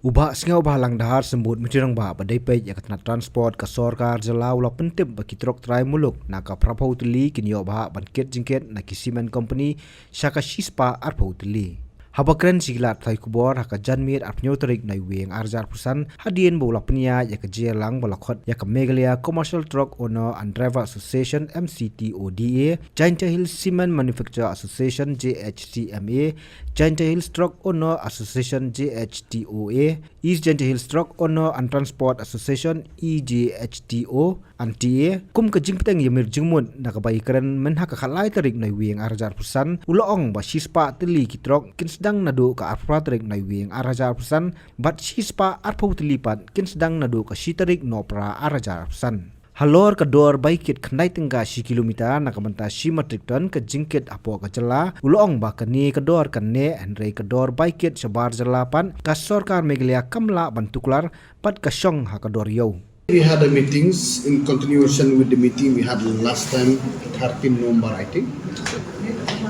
Ubah singa ubah lang dahar sembut mitirang ba badai pe ya katna transport ka sorkar Jylla ula pentip bagi Trok Trai Muluk naka Hapoh Tylli kinyo Bhah banket Jingkit na kisimen company syaka shispa Hapoh Tylli. Habakren siglat thai kubor haka janmir apnyo tarik nai weng arjar pusan hadien bola pnia ya ka Jylang balakhot ya ka Meghalaya Commercial Truck Owner and Driver Association MCTODA, Tyngka Hill Cement Manufacturer Association JHTMA, Tyngka Hill Truck Owner Association JHTOA, East Tyngka Hill Truck Owner and Transport Association EJHTO, Atiar kum ka jingpiteng yamir jingmun nakabai keren men haka khalai tarik nai weng arjar pusan ulaong ba shispa Tylli ki Trok kin sedang nado ka arpra tarik nai weng arjar pusan bat shispa Hapoh Tylli pat kin sedang nado ka shitarik nopra arjar pusan. Halor kedor baikit khnai Tyngka si kilometer nakamanta si metric ton ke Jingkit Hapoh ka Jylla ulaong ba kani kedor kanne andre kedor baikit sabar Jylla pan ka sorkar Meghalaya kamla bantuklar pat ka syong ha kedor yo. We had a meetings in continuation with the meeting we had last time, 13 November I think.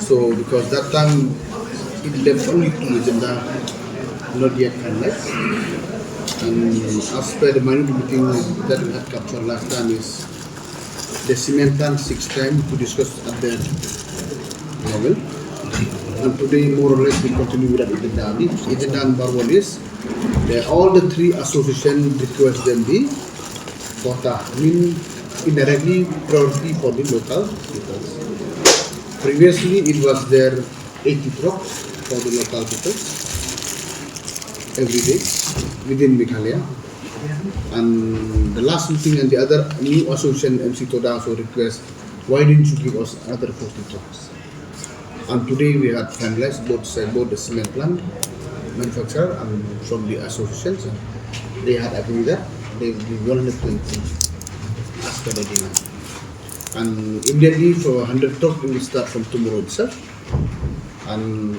So because that time it left only two agenda, not yet finalized. And as per the minute meeting that we had captured last time is the cement plant 6 times to discuss at their level. And today more or less we continue with that agenda. Agenda number one is all the three associations request them the quota, indirectly priority for the local people. Previously it was there 80 trucks for the local people every day within Meghalaya. And the last meeting and the other new association MC Toda also request, why didn't you give us another 40 trucks? And today we had finalized both the cement plant manufacturer and from the associations. They had agreed that they will 120 as per the demand. And immediately for 100 trucks will start from tomorrow itself. And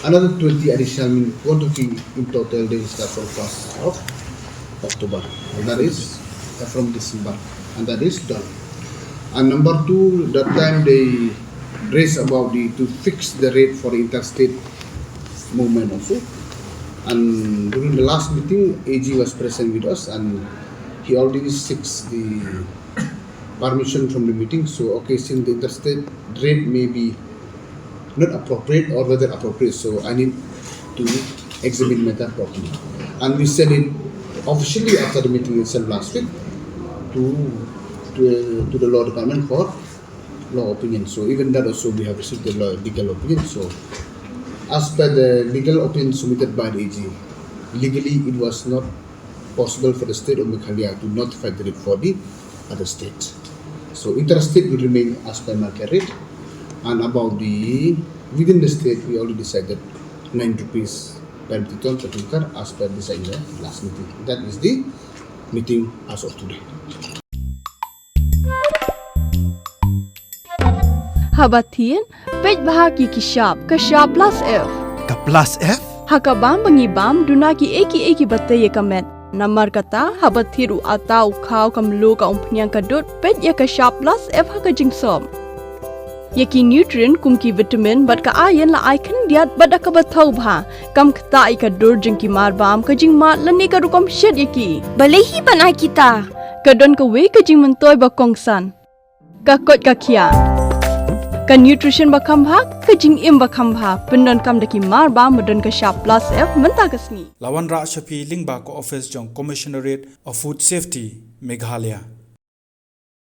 another 20 additional quantity in total they will start from 1st of October. And that is from December. And that is done. And number two, that time they raised about to fix the rate for the interstate movement also. And during the last meeting, AG was present with us and he already seeks the permission from the meeting. So, okay, since the interstate rate may be not appropriate or whether appropriate, so I need to examine matter properly. And we sent it officially after the meeting itself last week to the law department for law opinion. So, even that also we have received the legal opinion. So, as per the legal opinion submitted by the AG, legally it was not possible for the state of Meghalaya to notify the rate for the other states. So interstate will remain as per market rate, and about the within the state we already decided 9 rupees per ton per tanker as per decided in the last meeting. That is the meeting as of today. Habathin, pej Bhah ki kishap, kashap plus F. Ka plus F? Hakabam bangibam duna ki eki batte ye kamet. Namar kata habathiru atau khau kamlu ka umpnyang kadut pej ya kashap plus F haka jingsom. Yaki nutrient kum ki vitamin bat ka iron la icon diat bat ka bathau bha kam kta I ka dur jingki marbam ka jingma lani ka rukom shed yaki. Balehi banai kita. Kadon ka we ka jing mentoy ba kongsan. Ka kot ka kia. Ka nutrition bakam Bhah, ka jing im bakam Bhah, pendon kam daki marba medon ka sharp plus F menta kasni. Lawan Ra Shafi Lingba ko office jong Commissionerate of Food Safety Meghalaya.